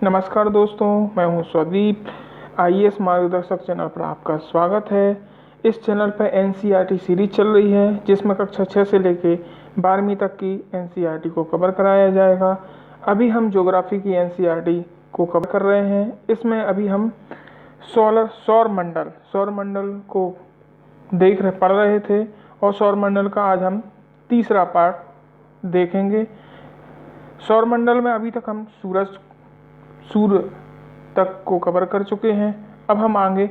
नमस्कार दोस्तों, मैं हूं स्वदीप। आईएएस मार्गदर्शक चैनल पर आपका स्वागत है। इस चैनल पर एनसीईआरटी सीरीज चल रही है जिसमें कक्षा 6 से लेके 12वीं तक की एनसीईआरटी को कवर कराया जाएगा। अभी हम ज्योग्राफी की एनसीईआरटी को कवर कर रहे हैं। इसमें अभी हम सौर मंडल को पढ़ रहे थे और सौर मंडल का आज हम तीसरा पार्ट देखेंगे। सौर मंडल में अभी तक हम सूर्य तक को कवर कर चुके हैं। अब हम आगे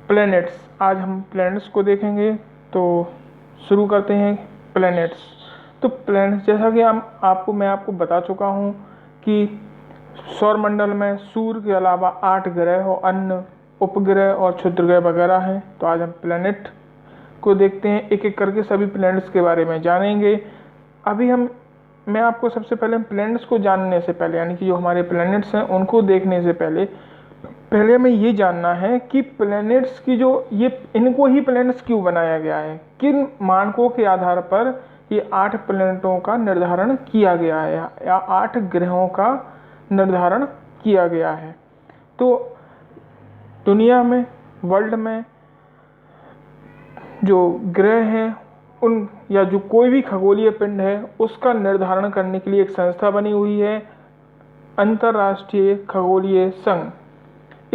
प्लैनेट्स, आज हम प्लैनेट्स को देखेंगे। तो शुरू करते हैं प्लैनेट्स। तो प्लैनेट्स जैसा कि मैं आपको बता चुका हूं कि सौर मंडल में सूर्य के अलावा 8 ग्रह और अन्य उपग्रह और क्षुद्र ग्रह वगैरह हैं। तो आज हम प्लैनेट को देखते हैं, एक एक करके सभी प्लैनेट्स के बारे में जानेंगे। मैं आपको सबसे पहले प्लैनेट्स को जानने से पहले, यानी कि जो हमारे प्लैनेट्स हैं उनको देखने से पहले हमें ये जानना है कि प्लैनेट्स की इनको ही प्लैनेट्स क्यों बनाया गया है, किन मानकों के आधार पर ये 8 प्लैनेटों का निर्धारण किया गया है या 8 ग्रहों का निर्धारण किया गया है। तो दुनिया में, वर्ल्ड में जो ग्रह हैं या जो कोई भी खगोलीय पिंड है उसका निर्धारण करने के लिए एक संस्था बनी हुई है, अंतर्राष्ट्रीय खगोलीय संघ।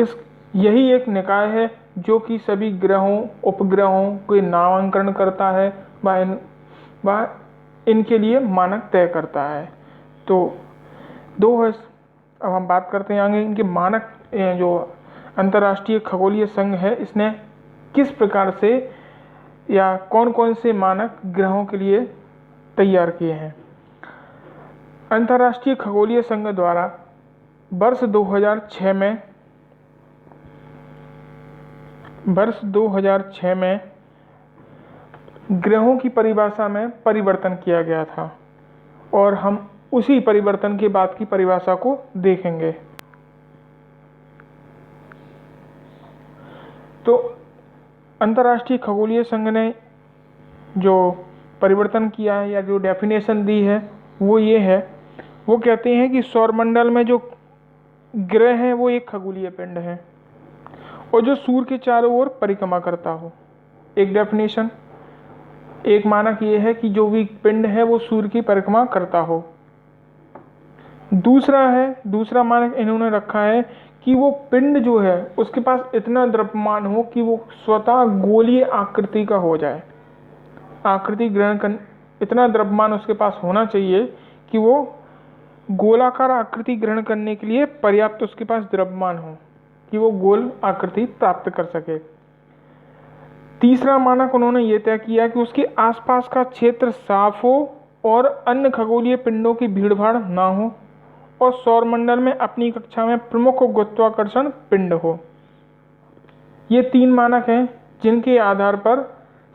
यही एक निकाय है जो कि सभी ग्रहों उपग्रहों के नामांकन करता है, वह इनके लिए मानक तय करता है। तो अब हम बात करते हैं आगे इनके मानक। जो अंतर्राष्ट्रीय खगोलीय संघ है, इसने किस प्रकार से या कौन कौन से मानक ग्रहों के लिए तैयार किए हैं। अंतर्राष्ट्रीय खगोलीय संघ द्वारा वर्ष 2006 में ग्रहों की परिभाषा में परिवर्तन किया गया था और हम उसी परिवर्तन के बाद की परिभाषा को देखेंगे। तो अंतर्राष्ट्रीय खगोलीय संघ ने जो परिवर्तन किया है या जो डेफिनेशन दी है वो ये है, वो कहते हैं कि सौरमंडल में जो ग्रह है वो एक खगोलीय पिंड है और जो सूर्य के चारों ओर परिक्रमा करता हो। एक डेफिनेशन, एक मानक ये है कि जो भी पिंड है वो सूर्य की परिक्रमा करता हो। दूसरा मानक इन्होंने रखा है कि वो पिंड जो है उसके पास इतना द्रव्यमान हो कि वो स्वतः गोलीय आकृति का हो जाए। आकृति ग्रहण कर इतना द्रव्यमान उसके पास होना चाहिए कि वो गोलाकार आकृति ग्रहण करने के लिए पर्याप्त उसके पास द्रव्यमान हो कि वो गोल आकृति प्राप्त कर सके। तीसरा मानक उन्होंने ये तय किया कि उसके आसपास का क्षेत्र साफ हो और अन्य खगोलीय पिंडों की भीड़भाड़ ना हो और सौरमंडल में अपनी कक्षा में प्रमुख गुरुत्वाकर्षण पिंड हो। ये 3 मानक हैं जिनके आधार पर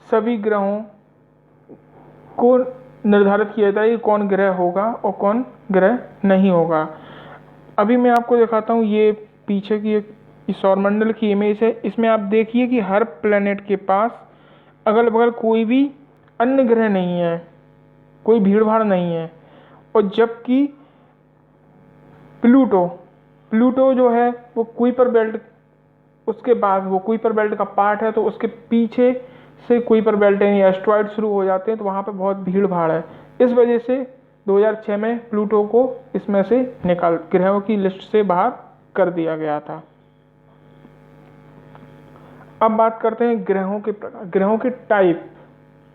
सभी ग्रहों को निर्धारित किया जाता है कि कौन ग्रह होगा और कौन ग्रह नहीं होगा। अभी मैं आपको दिखाता हूँ, ये पीछे की एक सौरमंडल की इमेज है। इसमें आप देखिए कि हर प्लेनेट के पास अगल बगल कोई भी अन्य ग्रह नहीं है, कोई भीड़भाड़ नहीं है। और जबकि प्लूटो जो है वो कुइपर बेल्ट, उसके बाद वो कुइपर बेल्ट का पार्ट है, तो उसके पीछे से कुइपर बेल्ट यानी एस्ट्रॉइड शुरू हो जाते हैं, तो वहाँ पे बहुत भीड़ भाड़ है। इस वजह से 2006 में प्लूटो को इसमें से ग्रहों की लिस्ट से बाहर कर दिया गया था। अब बात करते हैं ग्रहों के प्रकार, ग्रहों के टाइप।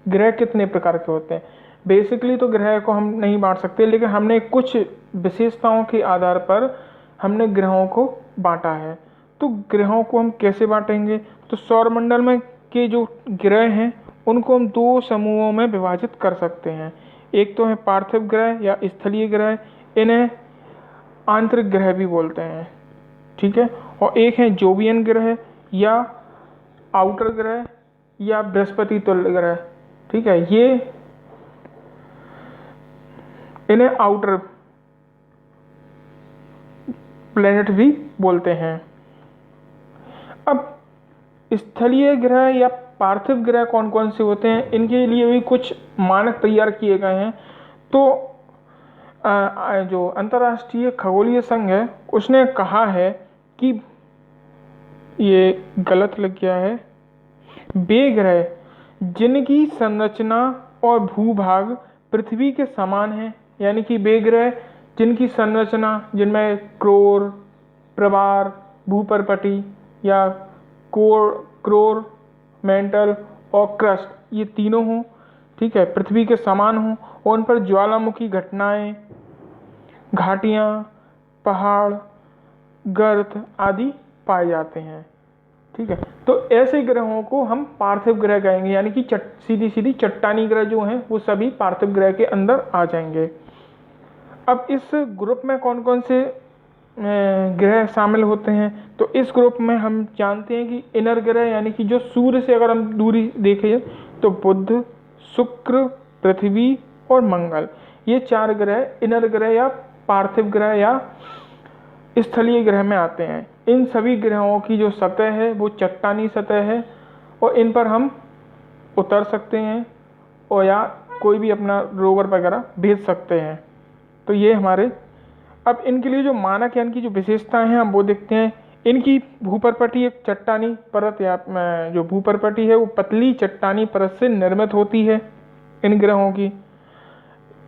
ग्रह कितने प्रकार के होते हैं। बेसिकली तो ग्रह को हम नहीं बांट सकते, लेकिन हमने कुछ विशेषताओं के आधार पर हमने ग्रहों को बांटा है। तो ग्रहों को हम कैसे बांटेंगे, तो सौरमंडल में के जो ग्रह हैं उनको हम 2 समूहों में विभाजित कर सकते हैं। एक तो है पार्थिव ग्रह या स्थलीय ग्रह, इन्हें आंतरिक ग्रह भी बोलते हैं, ठीक है। और एक है जोवियन ग्रह या आउटर ग्रह या बृहस्पति तुल्य ग्रह, ठीक है। इन्हें आउटर प्लेनेट भी बोलते हैं। अब स्थलीय ग्रह या पार्थिव ग्रह कौन कौन से होते हैं, इनके लिए भी कुछ मानक तैयार किए गए हैं। तो जो अंतर्राष्ट्रीय खगोलीय संघ है उसने कहा है कि ये गलत लग गया है, वे ग्रह जिनकी संरचना और भूभाग पृथ्वी के समान है, यानी कि वे ग्रह जिनकी संरचना, जिनमें क्रोर, प्रवार, भूपर्पटी या क्रोर, मेंटल और क्रस्ट, ये तीनों हों, ठीक है, पृथ्वी के समान हों और उन पर ज्वालामुखी घटनाएं, घाटियाँ, पहाड़, गर्त आदि पाए जाते हैं, ठीक है। तो ऐसे ग्रहों को हम पार्थिव ग्रह कहेंगे, यानी कि सीधी सीधी चट्टानी ग्रह जो हैं वो सभी पार्थिव ग्रह के अंदर आ जाएंगे। अब इस ग्रुप में कौन कौन से ग्रह शामिल होते हैं, तो इस ग्रुप में हम जानते हैं कि इनर ग्रह, यानी कि जो सूर्य से अगर हम दूरी देखें तो बुध, शुक्र, पृथ्वी और मंगल, ये 4 ग्रह इनर ग्रह या पार्थिव ग्रह या स्थलीय ग्रह में आते हैं। इन सभी ग्रहों की जो सतह है वो चट्टानी सतह है और इन पर हम उतर सकते हैं और या कोई भी अपना रोवर वगैरह भेज सकते हैं। तो ये हमारे, अब इनके लिए जो मानक यानी कि जो विशेषताएं हैं हम वो देखते हैं। इनकी भूपर्पटी एक चट्टानी परत या जो भूपर्पटी है वो पतली चट्टानी परत से निर्मित होती है इन ग्रहों की।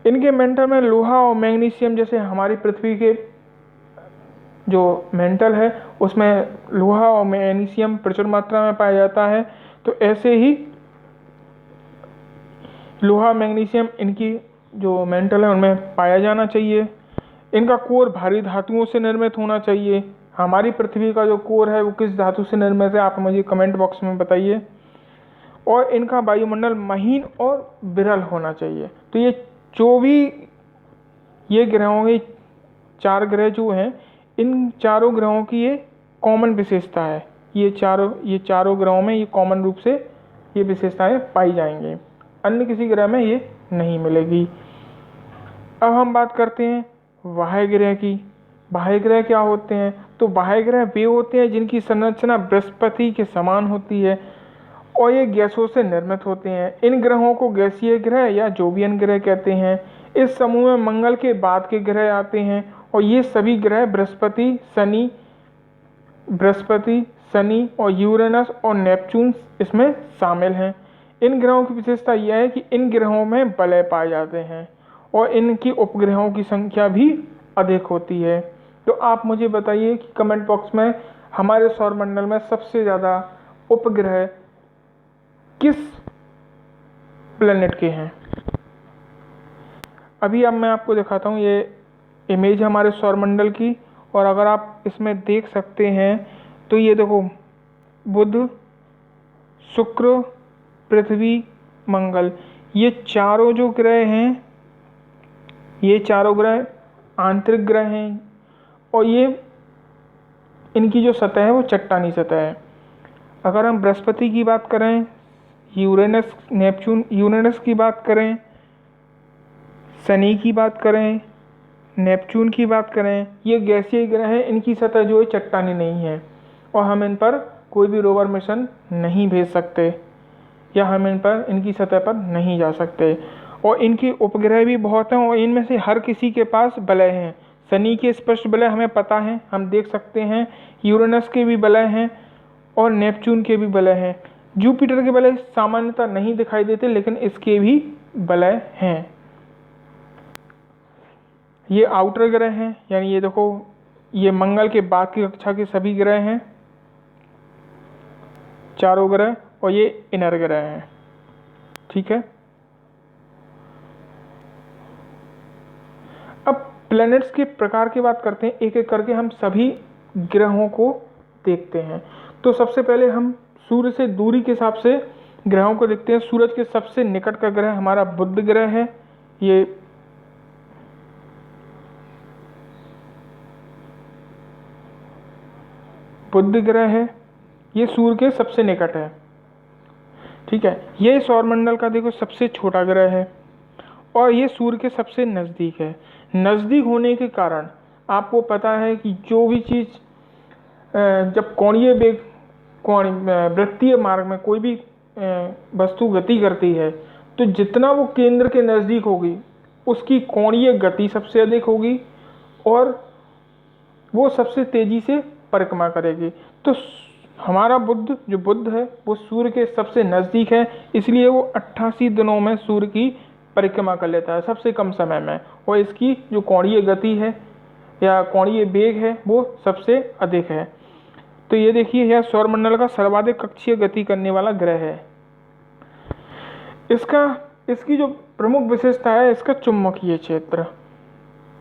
इनके मेंटल में लोहा और मैग्नीशियम, जैसे हमारी पृथ्वी के जो मेंटल है उसमें लोहा और मैग्नीशियम प्रचुर मात्रा में पाया जाता है, तो ऐसे ही लोहा मैग्नीशियम इनकी जो मेंटल है उनमें पाया जाना चाहिए। इनका कोर भारी धातुओं से निर्मित होना चाहिए। हमारी पृथ्वी का जो कोर है वो किस धातु से निर्मित है आप मुझे कमेंट बॉक्स में बताइए। और इनका वायुमंडल महीन और विरल होना चाहिए। तो ये जो भी ये ग्रहों के 4 ग्रह जो हैं, इन चारों ग्रहों की ये कॉमन विशेषता है। ये चारों ग्रहों में ये कॉमन रूप से ये विशेषताएं पाई जाएंगी, अन्य किसी ग्रह में ये नहीं मिलेगी। अब हम बात करते हैं बाह्य ग्रह की। बाह्य ग्रह क्या होते हैं, तो बाह्य ग्रह वे होते हैं जिनकी संरचना बृहस्पति के समान होती है और ये गैसों से निर्मित होते हैं। इन ग्रहों को गैसीय ग्रह या जोवियन ग्रह कहते हैं। इस समूह में मंगल के बाद के ग्रह आते हैं और ये सभी ग्रह बृहस्पति, शनि और यूरेनस और नेपच्यून इसमें शामिल हैं। इन ग्रहों की विशेषता यह है कि इन ग्रहों में वलय पाए जाते हैं और इनकी उपग्रहों की संख्या भी अधिक होती है। तो आप मुझे बताइए कि कमेंट बॉक्स में हमारे सौरमंडल में सबसे ज़्यादा उपग्रह किस प्लेनेट के हैं। अभी अब मैं आपको दिखाता हूँ, ये इमेज हमारे सौरमंडल की, और अगर आप इसमें देख सकते हैं तो ये देखो बुध, शुक्र, पृथ्वी, मंगल, ये चारों जो ग्रह हैं, ये चारों ग्रह आंतरिक ग्रह हैं और ये इनकी जो सतह है वो चट्टानी सतह है। अगर हम बृहस्पति की बात करें, यूरेनस की बात करें, शनि की बात करें, नेपच्यून की बात करें, ये गैसीय ग्रह हैं, इनकी सतह जो है चट्टानी नहीं है और हम इन पर कोई भी रोवर मिशन नहीं भेज सकते या हम इन पर इनकी सतह पर नहीं जा सकते। और इनकी उपग्रह भी बहुत हैं और इनमें से हर किसी के पास वलय हैं। शनि के स्पष्ट वलय हमें पता है, हम देख सकते हैं। यूरेनस के भी वलय हैं और नेपच्यून के भी वलय हैं। जुपिटर के वलय सामान्यतः नहीं दिखाई देते लेकिन इसके भी वलय हैं। ये आउटर ग्रह हैं, यानी ये देखो ये मंगल के बाद की कक्षा के सभी ग्रह हैं, चारों ग्रह, और ये इनर ग्रह हैं, ठीक है। अब प्लैनेट्स के प्रकार की बात करते हैं, एक एक करके हम सभी ग्रहों को देखते हैं। तो सबसे पहले हम सूर्य से दूरी के हिसाब से ग्रहों को देखते हैं। सूरज के सबसे निकट का ग्रह हमारा बुध ग्रह है, ये बुध ग्रह है, ये सूर्य के सबसे निकट है, ठीक है। ये सौरमंडल का देखो सबसे छोटा ग्रह है और ये सूर्य के सबसे नज़दीक है। नज़दीक होने के कारण आपको पता है कि जो भी चीज़ जब वृत्तीय मार्ग में कोई भी वस्तु गति करती है तो जितना वो केंद्र के नज़दीक होगी उसकी कोणीय गति सबसे अधिक होगी और वो सबसे तेजी से परिक्रमा करेगी। तो हमारा बुध जो बुध है वो सूर्य के सबसे नज़दीक है, इसलिए वो 88 दिनों में सूर्य की परिक्रमा कर लेता है, सबसे कम समय में। और इसकी जो कोणीय गति है या कोणीय वेग है वो सबसे अधिक है। तो ये देखिए, यह सौरमंडल का सर्वाधिक कक्षीय गति करने वाला ग्रह है। इसकी जो प्रमुख विशेषता है, इसका चुंबकीय क्षेत्र।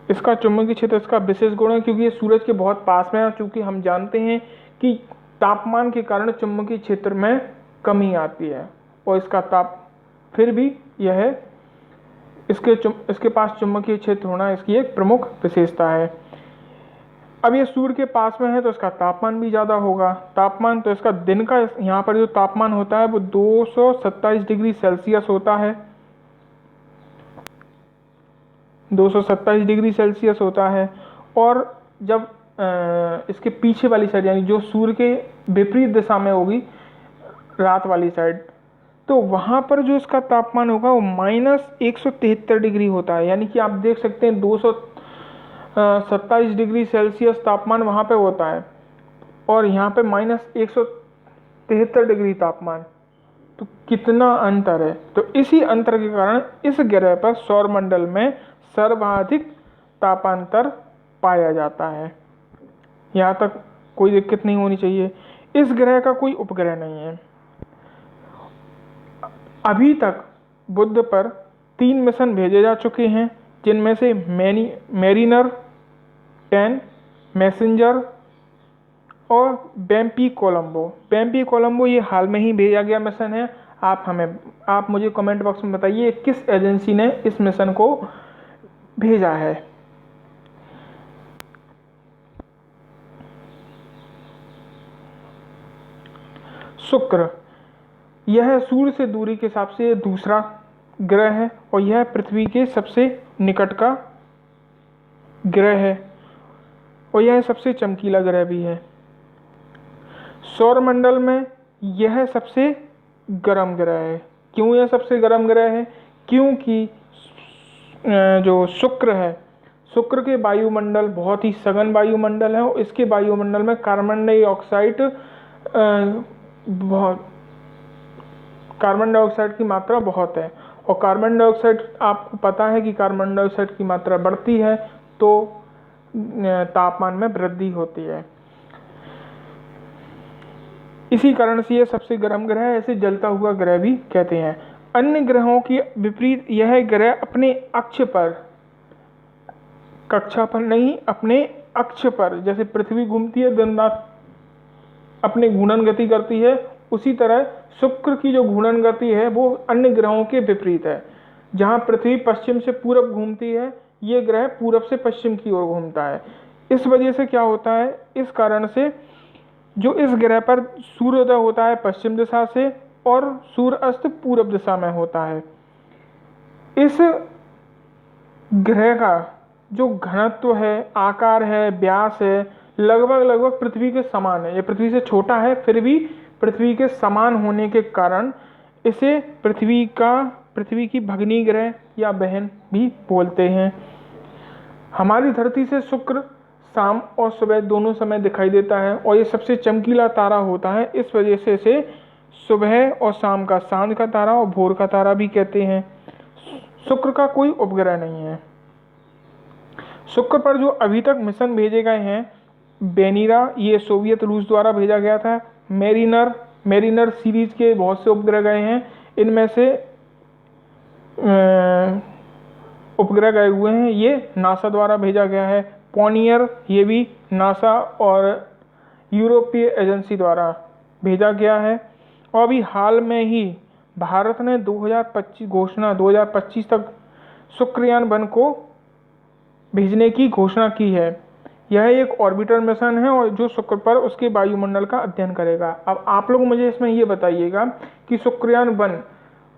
इसका चुंबकीय क्षेत्र इसका विशेष गुण है, क्योंकि ये सूरज के बहुत पास में है। चूंकि हम जानते हैं कि तापमान के कारण चुंबकीय क्षेत्र में कमी आती है, और इसका ताप फिर भी यह इसके पास चुंबकीय क्षेत्र होना इसकी एक प्रमुख विशेषता है। अब ये सूर्य के पास में है तो इसका तापमान भी ज़्यादा होगा। तापमान तो इसका दिन का यहाँ पर जो तापमान होता है वो 227 डिग्री सेल्सियस होता है, 227 डिग्री सेल्सियस होता है। और जब इसके पीछे वाली साइड, यानी जो सूर्य के विपरीत दिशा में होगी, रात वाली साइड, तो वहाँ पर जो इसका तापमान होगा वो -173 डिग्री होता है। यानी कि आप देख सकते हैं 227 डिग्री सेल्सियस तापमान वहाँ पे होता है, और यहाँ पे -173 डिग्री तापमान। तो कितना अंतर है। तो इसी अंतर के कारण इस ग्रह पर सौरमंडल में सर्वाधिक तापांतर पाया जाता है। यहाँ तक कोई दिक्कत नहीं होनी चाहिए। इस ग्रह का कोई उपग्रह नहीं है। अभी तक बुध पर 3 मिशन भेजे जा चुके हैं, जिनमें से मैरिनर 10, मैसेंजर और बेम्पी कोलंबो ये हाल में ही भेजा गया मिशन है। आप मुझे कमेंट बॉक्स में बताइए किस एजेंसी ने इस मिशन को भेजा है। शुक्र, यह सूर्य से दूरी के हिसाब से दूसरा ग्रह है, और यह पृथ्वी के सबसे निकट का ग्रह है, और यह सबसे चमकीला ग्रह भी है। सौरमंडल में यह सबसे गर्म ग्रह है। क्यों यह सबसे गर्म ग्रह है? क्योंकि जो शुक्र है, शुक्र के वायुमंडल बहुत ही सघन वायुमंडल है, और इसके वायुमंडल में कार्बन डाइऑक्साइड की मात्रा बहुत है। और कार्बन डाइऑक्साइड, आपको पता है कि कार्बन डाइऑक्साइड की मात्रा बढ़ती है तो तापमान में वृद्धि होती है। इसी कारण से यह सबसे गर्म ग्रह है, इसे जलता हुआ ग्रह भी कहते हैं। अन्य ग्रहों की विपरीत यह ग्रह अपने अक्ष पर, कक्षा पर नहीं, अपने अक्ष पर, जैसे पृथ्वी घूमती है दिन रात अपने घूर्णन गति करती है, उसी तरह शुक्र की जो घूर्णन गति है वो अन्य ग्रहों के विपरीत है। जहाँ पृथ्वी पश्चिम से पूरब घूमती है, ये ग्रह पूरब से पश्चिम की ओर घूमता है। इस वजह से क्या होता है, इस कारण से जो इस ग्रह पर सूर्योदय होता है पश्चिम दिशा से, और सूर्य अस्त पूरब दिशा में होता है। इस ग्रह का जो घनत्व है, आकार है, व्यास है, लगभग पृथ्वी के समान है। ये पृथ्वी से छोटा है, फिर भी पृथ्वी के समान होने के कारण इसे पृथ्वी की भगिनी ग्रह या बहन भी बोलते हैं। हमारी धरती से शुक्र शाम और सुबह दोनों समय दिखाई देता है, और ये सबसे चमकीला तारा होता है। इस वजह से इसे सुबह और शाम का सांझ का तारा और भोर का तारा भी कहते हैं। शुक्र का कोई उपग्रह नहीं है। शुक्र पर जो अभी तक मिशन भेजे गए हैं, बेनिरा, ये सोवियत रूस द्वारा भेजा गया था। मैरिनर सीरीज के बहुत से उपग्रह गए हैं। इनमें से उपग्रह गए हुए हैं, ये नासा द्वारा भेजा गया है। पोनियर, ये भी नासा और यूरोपीय एजेंसी द्वारा भेजा गया है। और अभी हाल में ही भारत ने 2025 तक शुक्रयान 1 को भेजने की घोषणा की है। यह एक ऑर्बिटर मिशन है, और जो शुक्र पर उसके वायुमंडल का अध्ययन करेगा। अब आप लोग मुझे इसमें ये बताइएगा कि शुक्रयान 1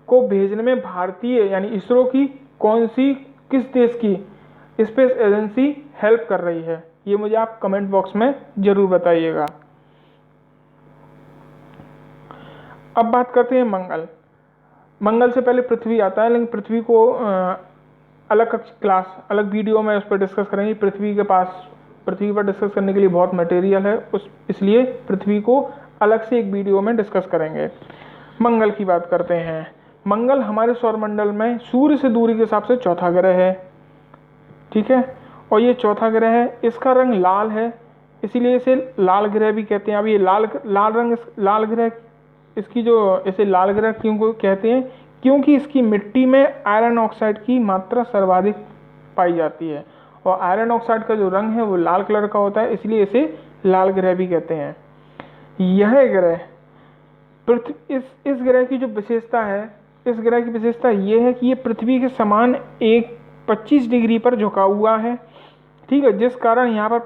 को भेजने में भारतीय यानी इसरो की किस देश की स्पेस एजेंसी हेल्प कर रही है, ये मुझे आप कमेंट बॉक्स में जरूर बताइएगा। अब बात करते हैं मंगल से पहले पृथ्वी आता है, लेकिन पृथ्वी को अलग क्लास, अलग वीडियो में उस पर डिस्कस करेंगे। पृथ्वी पर डिस्कस करने के लिए बहुत मटेरियल है, इसलिए पृथ्वी को अलग से एक वीडियो में डिस्कस करेंगे। मंगल की बात करते हैं। मंगल हमारे सौरमंडल में सूर्य से दूरी के हिसाब से चौथा ग्रह है, ठीक है। और ये चौथा ग्रह है, इसका रंग लाल है, इसीलिए इसे लाल ग्रह भी कहते हैं। अब ये लाल ग्रह, इसकी जो इसे लाल ग्रह क्यों कहते हैं, क्योंकि इसकी मिट्टी में आयरन ऑक्साइड की मात्रा सर्वाधिक पाई जाती है, और आयरन ऑक्साइड का जो रंग है वो लाल कलर का होता है, इसलिए इसे लाल ग्रह भी कहते हैं। यह ग्रह इस ग्रह की जो विशेषता है, इस ग्रह की विशेषता ये है कि ये पृथ्वी के समान 25 डिग्री पर झुका हुआ है, ठीक है। जिस कारण यहाँ पर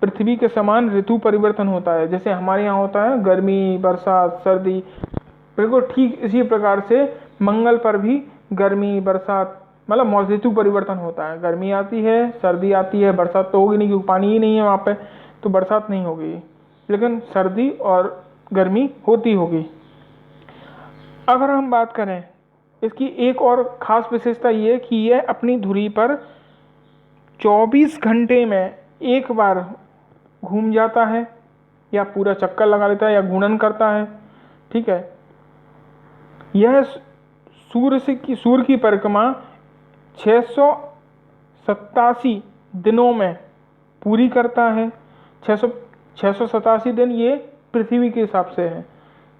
पृथ्वी के समान ऋतु परिवर्तन होता है। जैसे हमारे यहाँ होता है गर्मी, बरसात, सर्दी, बिल्कुल ठीक इसी प्रकार से मंगल पर भी गर्मी, बरसात, मतलब ऋतु परिवर्तन होता है। गर्मी आती है, सर्दी आती है, बरसात तो होगी नहीं क्योंकि पानी ही नहीं है वहाँ पे, तो बरसात नहीं होगी, लेकिन सर्दी और गर्मी होती होगी। अगर हम बात करें इसकी एक और ख़ास विशेषता ये कि यह अपनी धुरी पर 24 घंटे में एक बार घूम जाता है, या पूरा चक्कर लगा लेता है, या घूर्णन करता है, ठीक है। यह सूर्य की परिक्रमा 687 दिनों में पूरी करता है। 687 दिन ये पृथ्वी के हिसाब से है।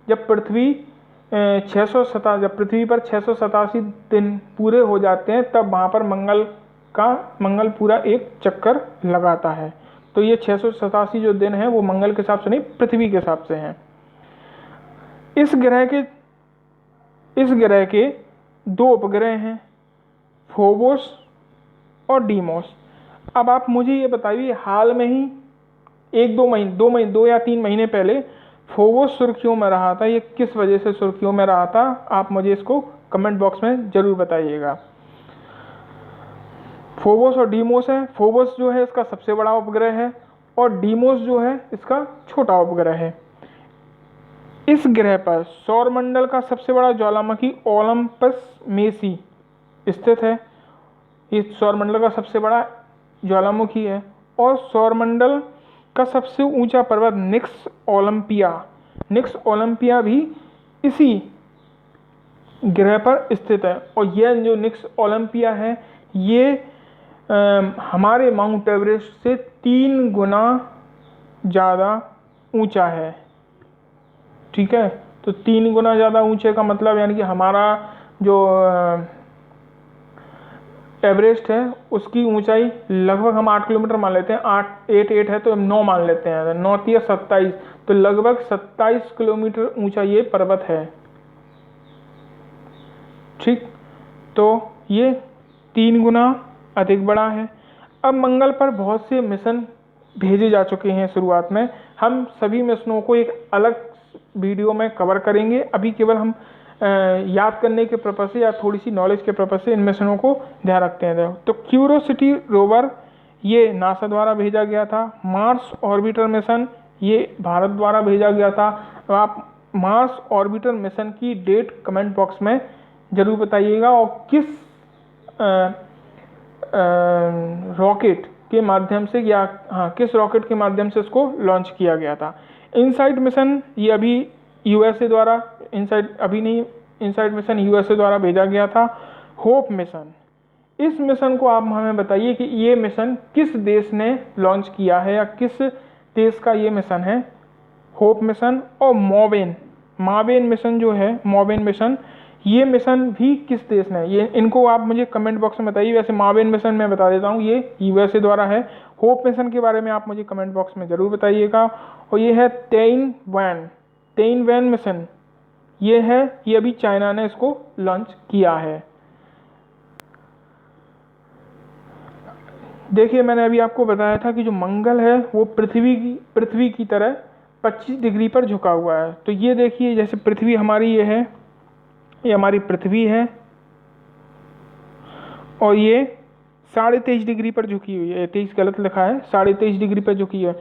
जब पृथ्वी पर 687 दिन पूरे हो जाते हैं, तब वहाँ पर मंगल पूरा एक चक्कर लगाता है। तो ये 687 जो दिन है वो मंगल के हिसाब से नहीं, पृथ्वी के हिसाब से हैं। इस ग्रह के 2 उपग्रह हैं, फोबोस और डीमोस। अब आप मुझे ये बताइए, हाल में ही 2 या 3 महीने पहले फोबोस सुर्खियों में रहा था। ये किस वजह से सुर्खियों में रहा था, आप मुझे इसको कमेंट बॉक्स में ज़रूर बताइएगा। फोबोस और डीमोस है। फोबोस जो है इसका सबसे बड़ा उपग्रह है, और डीमोस जो है इसका छोटा उपग्रह है। इस ग्रह पर सौरमंडल का सबसे बड़ा ज्वालामुखी ओलंपस मेसी स्थित है। ये सौरमंडल का सबसे बड़ा ज्वालामुखी है, और सौरमंडल का सबसे ऊंचा पर्वत निक्स ओलंपिया भी इसी ग्रह पर स्थित है। और यह जो निक्स ओलंपिया है, ये हमारे माउंट एवरेस्ट से 3 गुना ज़्यादा ऊंचा है, ठीक है। तो 3 गुना ज़्यादा ऊंचे का मतलब यानी कि हमारा जो एवरेस्ट है उसकी ऊंचाई लगभग हम 8 किलोमीटर मान लेते हैं, 8 है तो 9 मान लेते हैं, 9 या 27, तो लगभग 27 किलोमीटर ऊंचा ये पर्वत है, ठीक। तो ये 3 गुना अधिक बड़ा है। अब मंगल पर बहुत से मिशन भेजे जा चुके हैं। शुरुआत में हम सभी मिशनों को एक अलग वीडियो में कवर करेंगे। अभी केवल हम याद करने के पर्पस से या थोड़ी सी नॉलेज के पर्पस से इन मिशनों को ध्यान रखते हैं। तो क्यूरोसिटी रोवर ये नासा द्वारा भेजा गया था। मार्स ऑर्बिटर मिशन ये भारत द्वारा भेजा गया था। तो आप मार्स ऑर्बिटर मिशन की डेट कमेंट बॉक्स में ज़रूर बताइएगा, और किस रॉकेट के माध्यम से किस रॉकेट के माध्यम से इसको लॉन्च किया गया था। इनसाइट मिशन ये अभी यूएसए द्वारा इनसाइट मिशन यूएसए द्वारा भेजा गया था। होप मिशन, इस मिशन को आप हमें बताइए कि ये मिशन किस देश ने लॉन्च किया है, या किस देश का ये मिशन है। होप मिशन और मावेन मिशन जो है, मावेन मिशन, ये मिशन भी किस देश ने, ये इनको आप मुझे कमेंट बॉक्स में बताइए। वैसे मावेन मिशन मैं बता देता हूँ, ये यूएसए द्वारा है। होप मिशन के बारे में आप मुझे कमेंट बॉक्स में ज़रूर बताइएगा। और ये है तेइनवैन मिशन, ये अभी चाइना ने इसको लॉन्च किया है। देखिए, मैंने अभी आपको बताया था कि जो मंगल है वो पृथ्वी की तरह 25 डिग्री पर झुका हुआ है। तो ये देखिए, जैसे पृथ्वी हमारी ये है, ये हमारी पृथ्वी है, और ये 23.5 डिग्री पर झुकी हुई है। 23 गलत लिखा है, 23.5 डिग्री पर झुकी है।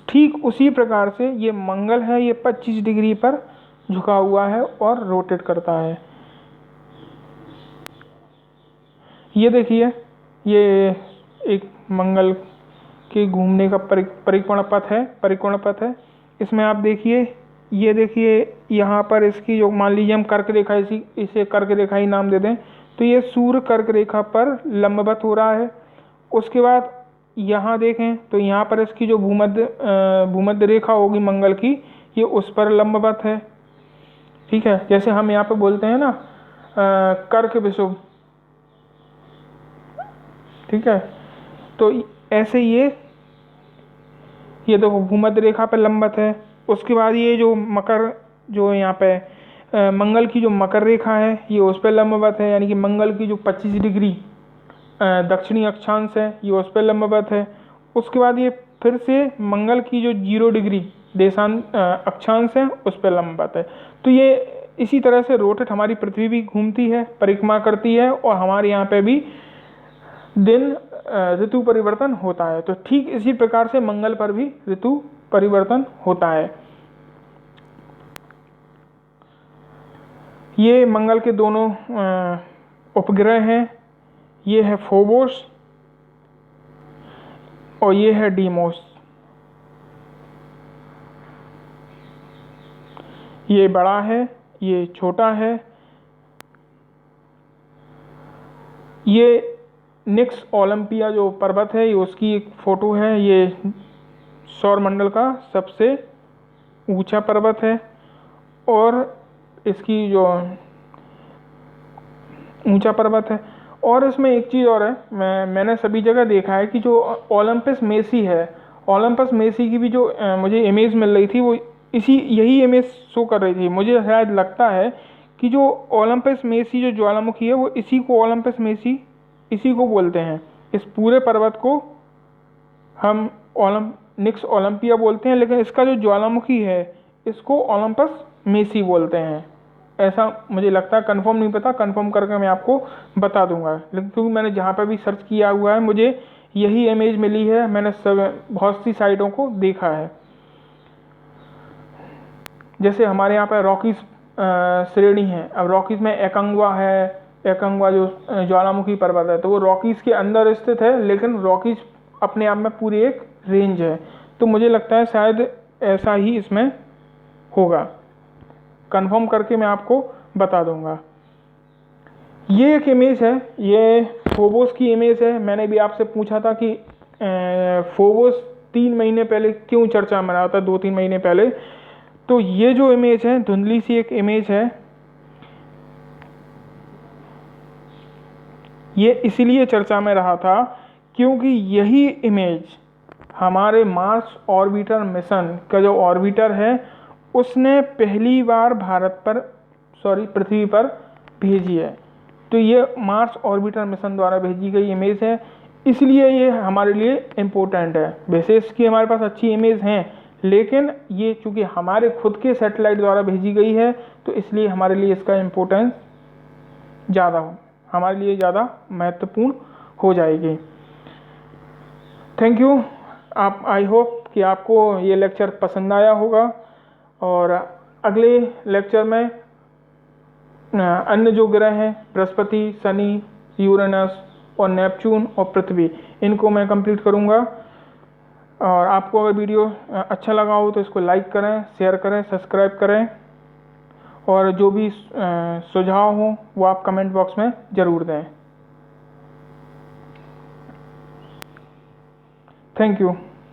ठीक उसी प्रकार से ये मंगल है, ये 25 डिग्री पर झुका हुआ है और रोटेट करता है। ये देखिए, ये एक मंगल के घूमने का परिक्रमा पथ है। इसमें आप देखिए, ये देखिए यहाँ पर इसकी जो, मान लीजिए हम कर्क रेखा, इसे कर्क रेखा ही नाम दे दें, तो ये सूर्य कर्क रेखा पर लंबवत हो रहा है। उसके बाद यहाँ देखें तो यहाँ पर इसकी जो भूमध्य रेखा होगी मंगल की, ये उस पर लंबवत है। ठीक है, जैसे हम यहाँ पे बोलते हैं ना कर्क विषुव, ठीक है, तो ऐसे ये देखो भूमध्य रेखा पर लंबवत है। उसके बाद ये जो जो यहाँ पे मंगल की जो मकर रेखा है, ये उस पर लंबवत है, यानी कि मंगल की जो 25 डिग्री दक्षिणी अक्षांश है, ये उस पर लंबवत है। उसके बाद ये फिर से मंगल की जो 0 डिग्री अक्षांश है, उस पर लंबवत है। तो ये इसी तरह से रोटेट हमारी पृथ्वी भी घूमती है, परिक्रमा करती है, और हमारे यहाँ पे भी दिन ऋतु परिवर्तन होता है। तो ठीक इसी प्रकार से मंगल पर भी ऋतु परिवर्तन होता है। ये मंगल के दोनों उपग्रह हैं, ये है फोबोस और ये है डीमोस। ये बड़ा है, ये छोटा है। ये निक्स ओलंपिया जो पर्वत है, ये उसकी एक फोटो है। ये सौरमंडल का सबसे ऊंचा पर्वत है, और इसकी जो ऊंचा पर्वत है। और इसमें एक चीज़ और है, मैंने सभी जगह देखा है कि जो ओलंपस मेसी है, ओलंपस मेसी की भी जो मुझे इमेज मिल रही थी, वो यही इमेज शो कर रही थी। मुझे शायद लगता है कि जो ओलंपस मेसी जो ज्वालामुखी है, वो इसी को ओलंपस मेसी इसी को बोलते हैं। इस पूरे पर्वत को हम निक्स ओलंपिया बोलते हैं, लेकिन इसका जो ज्वालामुखी है, इसको ओलंपस मेसी बोलते हैं, ऐसा मुझे लगता है। कंफर्म नहीं पता, कंफर्म करके मैं आपको बता दूंगा। लेकिन क्योंकि मैंने जहाँ पर भी सर्च किया हुआ है, मुझे यही इमेज मिली है। मैंने बहुत सी साइटों को देखा है। जैसे हमारे यहाँ पर रॉकीज श्रेणी है। अब रॉकीज में एकांगवा है, एकांगवा जो ज्वालामुखी पर्वत है, तो वो रॉकीज के अंदर स्थित है, लेकिन रॉकीज अपने आप में पूरी एक रेंज है। तो मुझे लगता है शायद ऐसा ही इसमें होगा। कंफर्म करके मैं आपको बता दूंगा। ये एक इमेज है, ये फोबोस की इमेज है। मैंने भी आपसे पूछा था कि फोबोस 3 महीने पहले क्यों चर्चा में रहा था, 2-3 महीने पहले। तो ये जो इमेज है, धुंधली सी एक इमेज है, ये इसीलिए चर्चा में रहा था क्योंकि यही इमेज हमारे मार्स ऑर्बिटर मिशन का जो ऑर्बिटर है, उसने पहली बार पृथ्वी पर भेजी है। तो ये मार्स ऑर्बिटर मिशन द्वारा भेजी गई इमेज है, इसलिए ये हमारे लिए इम्पोर्टेंट है। वैसे इसकी हमारे पास अच्छी इमेज हैं, लेकिन ये चूँकि हमारे खुद के सैटेलाइट द्वारा भेजी गई है, तो इसलिए हमारे लिए इसका इम्पोर्टेंस हमारे लिए ज़्यादा महत्वपूर्ण हो जाएगी। Thank you. आई होप कि आपको ये लेक्चर पसंद आया होगा, और अगले लेक्चर में अन्य जो ग्रह हैं, बृहस्पति, शनि, यूरेनस और नेपच्यून और पृथ्वी, इनको मैं कंप्लीट करूँगा। और आपको अगर वीडियो अच्छा लगा हो तो इसको लाइक करें, शेयर करें, सब्सक्राइब करें, और जो भी सुझाव हो वो आप कमेंट बॉक्स में ज़रूर दें। Thank you.